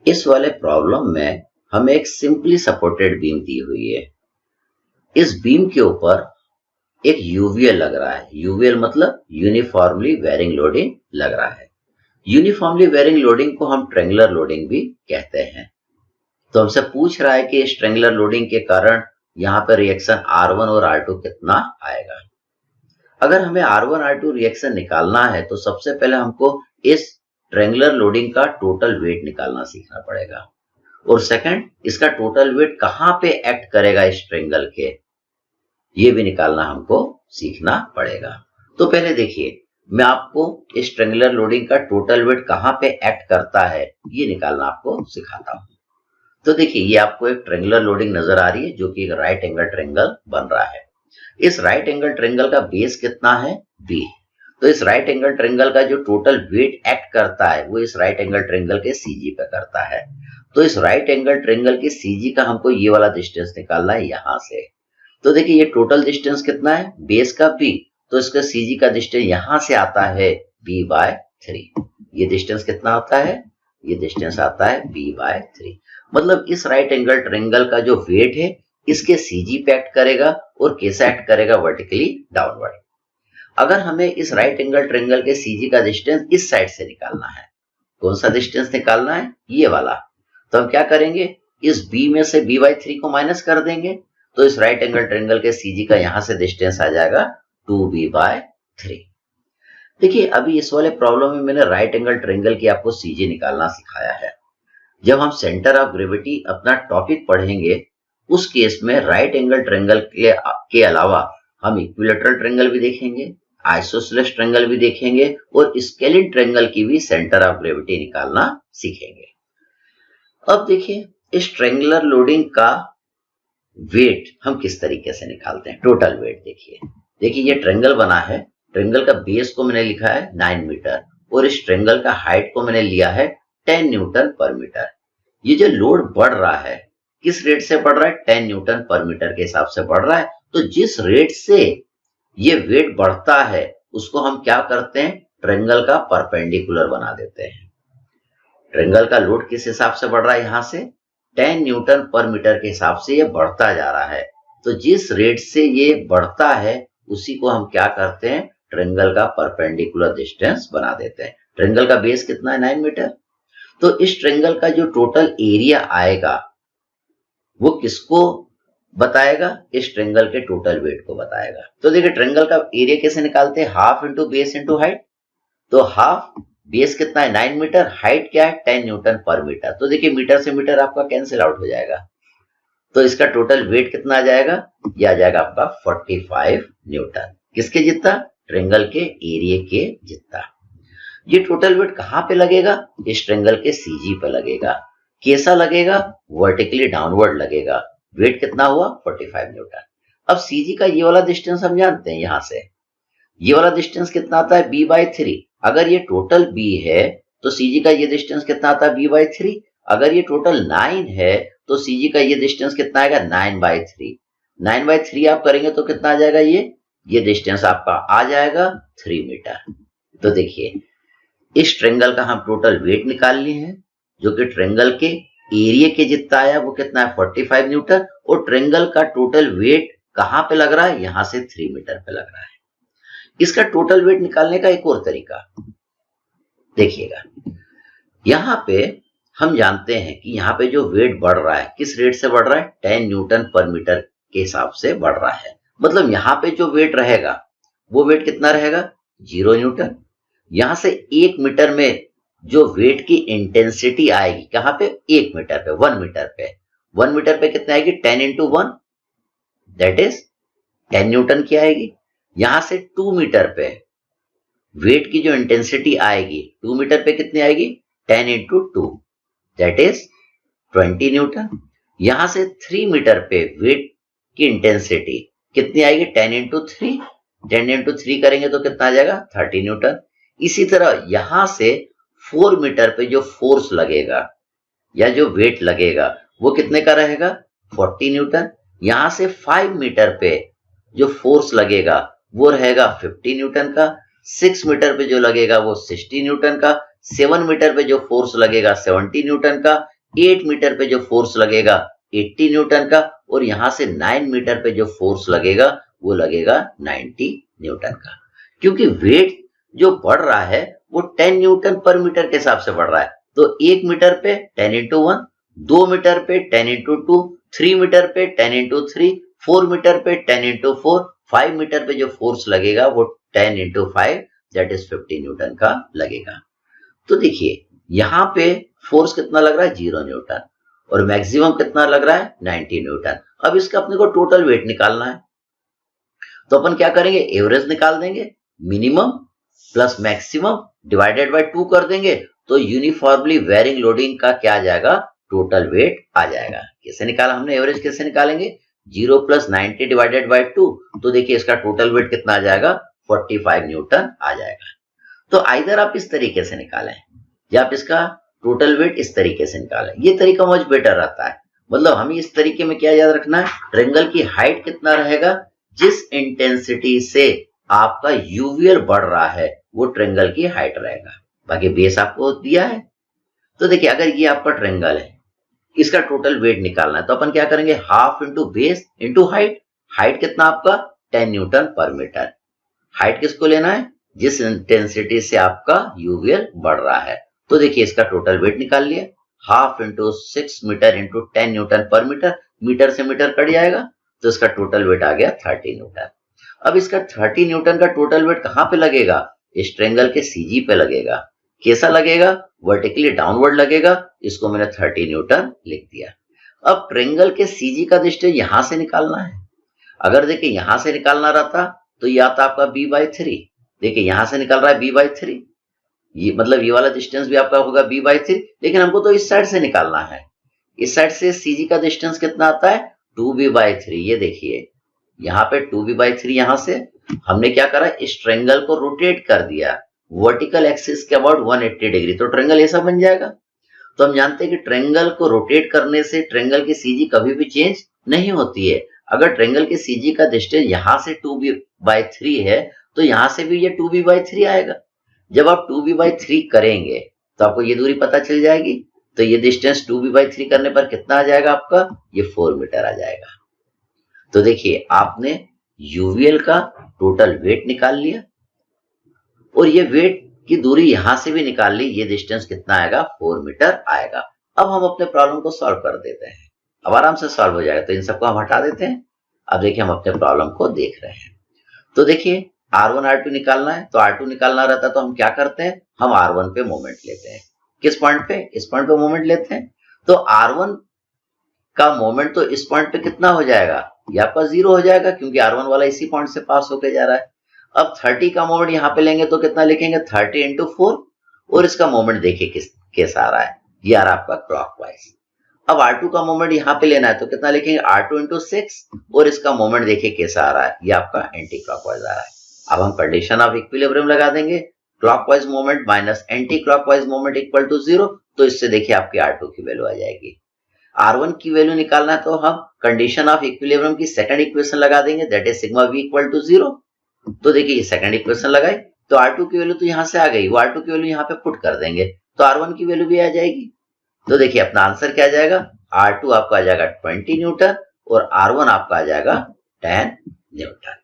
इस वाले प्रॉब्लम में हमें एक सिंपली सपोर्टेड बीम दी हुई है। इस बीम के ऊपर एक यूवीएल लग रहा है। यूवीएल मतलब यूनिफॉर्मली वेरिंग लोडिंग लग रहा है। यूनिफॉर्मली वेरिंग लोडिंग को हम ट्रेंगुलर लोडिंग भी कहते हैं। तो हमसे पूछ रहा है कि इस ट्रेंगुलर लोडिंग के कारण यहाँ पर रिएक्शन R1 और R2 कितना आएगा। अगर हमें R1 R2 रिएक्शन निकालना है तो सबसे पहले हमको इस ट्रेंगुलर लोडिंग का टोटल वेट निकालना सीखना पड़ेगा, और सेकंड, इसका टोटल वेट कहां पे एक्ट करेगा इस ट्रेंगल के, ये भी निकालना हमको सीखना पड़ेगा। तो पहले देखिए, मैं आपको इस ट्रेंगुलर लोडिंग का टोटल वेट कहां पे एक्ट करता है ये निकालना आपको सिखाता हूं। तो देखिए, ये आपको एक ट्रेंगुलर लोडिंग नजर आ रही है जो कि एक राइट एंगल ट्रेंगल बन रहा है। इस राइट एंगल ट्रेंगल का बेस कितना है, B। तो इस राइट एंगल ट्रेंगल का जो टोटल वेट एक्ट करता है वो इस राइट एंगल ट्रेंगल के CG पे करता है। तो इस राइट एंगल ट्रेंगल के CG का हमको ये वाला डिस्टेंस निकालना है यहां से। तो देखिए, ये टोटल डिस्टेंस कितना है, बेस का B, तो इसका CG का डिस्टेंस यहां से आता है B/3। ये डिस्टेंस कितना आता है, ये डिस्टेंस आता है B/3। मतलब इस राइट एंगल ट्रेंगल का जो वेट है इसके CG पे एक्ट करेगा, और कैसा एक्ट करेगा, वर्टिकली डाउनवर्ड। अगर हमें इस राइट एंगल ट्रेंगल के CG का डिस्टेंस इस साइड से निकालना है, कौन सा डिस्टेंस निकालना है, ये वाला, तो हम क्या करेंगे, इस B में से B/3 को माइनस कर देंगे, तो इस राइट एंगल ट्रेंगल के CG का यहां से डिस्टेंस आ जाएगा 2B/3। देखिए, अभी इस वाले प्रॉब्लम में मैंने राइट एंगल ट्रेंगल की आपको CG निकालना सिखाया है। जब हम सेंटर ऑफ ग्रेविटी अपना टॉपिक पढ़ेंगे उस केस में राइट एंगल ट्रेंगल के अलावा हम इक्विलेटरल ट्रेंगल भी देखेंगे, आइसोसेलेस ट्रेंगल भी देखेंगे, और स्केलिन ट्रेंगल की भी सेंटर ऑफ ग्रेविटी निकालना सीखेंगे। अब देखिए, इस ट्रेंगुलर लोडिंग का वेट हम किस तरीके से निकालते हैं, टोटल वेट। देखिए ये ट्रेंगल बना है, ट्रेंगल का बेस को मैंने लिखा है 9 मीटर, और इस ट्रेंगल का हाइट को मैंने लिया है 10 न्यूटन पर मीटर। ये जो लोड बढ़ रहा है किस रेट से बढ़ रहा है, 10 न्यूटन पर मीटर के हिसाब से बढ़ रहा है। तो जिस रेट से ये वेट बढ़ता है उसको हम क्या करते हैं, ट्रेंगल का परपेंडिकुलर बना देते हैं। ट्रेंगल का लोड किस हिसाब से बढ़ रहा है, यहां से 10 न्यूटन पर मीटर के हिसाब से ये बढ़ता जा रहा है। तो जिस रेट से ये बढ़ता है उसी को हम क्या करते हैं, ट्रेंगल का परपेंडिकुलर डिस्टेंस बना देते हैं। ट्रेंगल का बेस कितना है, 9 मीटर। तो इस ट्रेंगल का जो टोटल एरिया आएगा वो किसको बताएगा, इस ट्रेंगल के टोटल वेट को बताएगा। तो देखिए, ट्रेंगल का एरिया कैसे निकालते हैं, half into base into height. तो हाफ, बेस कितना है 9 मीटर, हाइट क्या है 10 न्यूटन पर मीटर। तो देखिए, मीटर से मीटर आपका कैंसिल आउट हो जाएगा, तो इसका टोटल वेट कितना आ जाएगा, ये आ जाएगा आपका 45 न्यूटन। किसके जितना, ट्रेंगल के एरिया के जितना। ये टोटल वेट कहां पे लगेगा, इस ट्रेंगल के CG पे लगेगा। कैसा लगेगा, वर्टिकली डाउनवर्ड लगेगा। वेट कितना हुआ, 45 न्यूटन। अब CG का ये वाला डिस्टेंस हम जानते हैं, यहां से ये वाला डिस्टेंस कितना आता है, B/3। अगर ये टोटल B है तो CG का ये डिस्टेंस कितना आता है, B/3। अगर ये टोटल 9 है तो CG का ये डिस्टेंस कितना आएगा, 9/3। 9/3 आप करेंगे तो कितना आ जाएगा, ये डिस्टेंस आपका आ जाएगा 3 मीटर। तो देखिए, इस ट्रेंगल का हम टोटल वेट निकाल लिए हैं, जो कि ट्रेंगल के एरिया के जितना आया, वो कितना है 45 न्यूटन, और ट्रेंगल का टोटल वेट कहां पे लग रहा है, यहां से 3 मीटर पे लग रहा है। इसका टोटल वेट निकालने का एक और तरीका देखिएगा। यहां पे हम जानते हैं कि यहाँ पे जो वेट बढ़ रहा है किस रेट से बढ़ रहा है, 10 न्यूटन पर मीटर के हिसाब से बढ़ रहा है। मतलब यहाँ पे जो वेट रहेगा वो वेट कितना रहेगा, 0 न्यूटन। यहां से 1 मीटर में जो वेट की इंटेंसिटी आएगी, कहां पे, 1 मीटर पे, 1 मीटर पे। 1 मीटर पे कितना आएगी, 10 इंटू 1, दैट इज 10 न्यूटन की आएगी। यहां से 2 मीटर पे वेट की जो इंटेंसिटी आएगी, 2 मीटर पे कितनी आएगी, 10 इंटू 2, दैट इज 20 न्यूटन। यहां से 3 मीटर पे वेट की इंटेंसिटी कितनी आएगी, 10 इंटू 3, 10 इंटू 3 करेंगे तो कितना आ जाएगा, 30 न्यूटन। इसी तरह यहां से 4 मीटर पे जो फोर्स लगेगा या जो वेट लगेगा वो कितने का रहेगा, 40 न्यूटन। यहां से 5 मीटर पे जो फोर्स लगेगा वो रहेगा 50 न्यूटन का। 6 मीटर पे जो लगेगा वो 60 न्यूटन का। 7 मीटर पे जो फोर्स लगेगा 70 न्यूटन का। 8 मीटर पे जो फोर्स लगेगा 80 न्यूटन का, और यहां से 9 मीटर पे जो फोर्स लगेगा वो लगेगा 90 न्यूटन का। क्योंकि वेट जो बढ़ रहा है वो 10 न्यूटन पर मीटर के हिसाब से बढ़ रहा है, तो 1 मीटर पे 10 इंटू 1, 2 मीटर पे 10 इंटू 2, 3 मीटर पे 10 इंटू 3, 4 मीटर पे 10 इंटू 4, 5 मीटर पे जो फोर्स लगेगा वो 10 इंटू 5 दैट इज 50 न्यूटन का लगेगा। तो देखिए यहाँ पे फोर्स कितना लग रहा है 0 न्यूटन, और मैक्सिमम कितना लग रहा है 90 न्यूटन। अब इसका अपने को टोटल वेट निकालना है, तो अपन क्या करेंगे, एवरेज निकाल देंगे, minimum plus maximum divided by 2 कर देंगे, तो यूनिफॉर्मली वेरिंग लोडिंग का क्या आ जाएगा, टोटल वेट आ जाएगा। कैसे निकाला हमने एवरेज, कैसे निकालेंगे, 0 प्लस 90 डिवाइडेड बाय 2, तो देखिए इसका टोटल वेट कितना आ जाएगा 45 न्यूटन आ जाएगा। तो आइदर आप इस तरीके से निकालें या आप इसका टोटल वेट इस तरीके से निकालें, ये तरीका मच बेटर रहता है। मतलब हमें इस तरीके में क्या याद रखना है, ट्रायंगल की हाइट कितना रहेगा, जिस इंटेंसिटी से आपका यूवीएल बढ़ रहा है वो ट्रायंगल की हाइट रहेगा। बाकी बेस आपको दिया है। तो देखिए अगर ये आपका ट्रायंगल है, इसका टोटल वेट निकालना है, तो अपन क्या करेंगे, half into base into height. Height कितना आपका 10 न्यूटन पर मीटर। हाइट किसको लेना है, जिस इंटेंसिटी से आपका यूवीएल बढ़ रहा है। तो देखिए इसका टोटल वेट निकाल लिया, half into 6 metre into 10 newton per metre, metre से मीटर कट जाएगा, तो इसका टोटल वेट आ गया 30 न्यूटन। अब इसका 30 न्यूटन का टोटल वेट कहां पे लगेगा, इस ट्रायंगल के सीजी पे लगेगा। कैसा लगेगा, वर्टिकली डाउनवर्ड लगेगा, इसको मैंने 30 न्यूटन लिख दिया। अब ट्रायंगल के सीजी का डिस्टेंस यहां से निकालना है। अगर देखिए यहां से निकालना रहता तो ये आता आपका b/3, देखिए यहां से निकल रहा है b/3, ये मतलब ये वाला डिस्टेंस भी आपका होगा b/3, लेकिन हमको तो इस साइड से निकालना है। इस साइड से सीजी का डिस्टेंस कितना आता है 2b/3। ये देखिए यहाँ पे 2b/3, यहां से हमने क्या करा, इस ट्रायंगल को रोटेट कर दिया वर्टिकल एक्सिस के अबाउट 180 डिग्री, तो ट्रायंगल ऐसा बन जाएगा। तो हम जानते हैं कि ट्रायंगल को रोटेट करने से ट्रायंगल की सीजी कभी भी चेंज नहीं होती है। अगर ट्रायंगल की सीजी का डिस्टेंस यहां से 2b/3 है, तो यहां से भी ये 2b/3 आएगा। जब आप 2b/3 करेंगे तो आपको ये दूरी पता चल जाएगी, तो ये डिस्टेंस 2b/3 करने पर कितना आ जाएगा आपका, ये 4 मीटर आ जाएगा। तो देखिए आपने यूवीएल का टोटल वेट निकाल लिया, और ये वेट की दूरी यहां से भी निकाल ली, ये डिस्टेंस कितना आएगा 4 मीटर आएगा। अब हम अपने प्रॉब्लम को सॉल्व कर देते हैं, अब आराम से सॉल्व हो जाएगा। तो इन सबको हम हटा देते हैं। अब देखिए हम अपने प्रॉब्लम को देख रहे हैं। तो देखिए R1 R2 निकालना है, तो R2 निकालना रहता है तो हम क्या करते हैं, हम R1 पे मोमेंट लेते हैं। किस पॉइंट पे, इस पॉइंट पे मोमेंट लेते हैं। तो R1 का मोमेंट तो इस पॉइंट पे कितना हो जाएगा, ये आपका 0 हो जाएगा, क्योंकि R1 वाला इसी पॉइंट से पास होके जा रहा है। अब 30 का मोमेंट यहाँ पे लेंगे तो कितना लिखेंगे 30 इंटू 4, और इसका मोमेंट देखिए कैसा आ रहा है, ये आ रहा है आपका क्लॉकवाइज। अब R2 का मोमेंट यहाँ पे लेना है तो कितना लिखेंगे R2 इंटू 6, और इसका मोमेंट देखिए कैसा आ रहा है, ये आपका एंटी क्लॉकवाइज आ रहा है। अब हम कंडीशन ऑफ इक्विलिब्रियम लगा देंगे, clockwise moment minus anti clockwise moment equal to 0, तो इससे देखिए आपकी R2 की वैल्यू आ जाएगी। R1 की वैल्यू निकालना है तो हम कंडीशन ऑफ इक्विलिब्रियम की सेकंड इक्वेशन लगा देंगे, that is sigma v equal to 0। तो देखिए ये सेकंड इक्वेशन लगाई, तो R2 की वैल्यू तो यहां से आ गई, वो R2 की वैल्यू यहाँ पे पुट कर देंगे, तो R1 की वैल्यू भी आ जाएगी। तो देखिए अपना आंसर क्या आ जाएगा, R2 आपका आ जाएगा 20 न्यूटन और R1 आपका आ जाएगा 10 न्यूटन।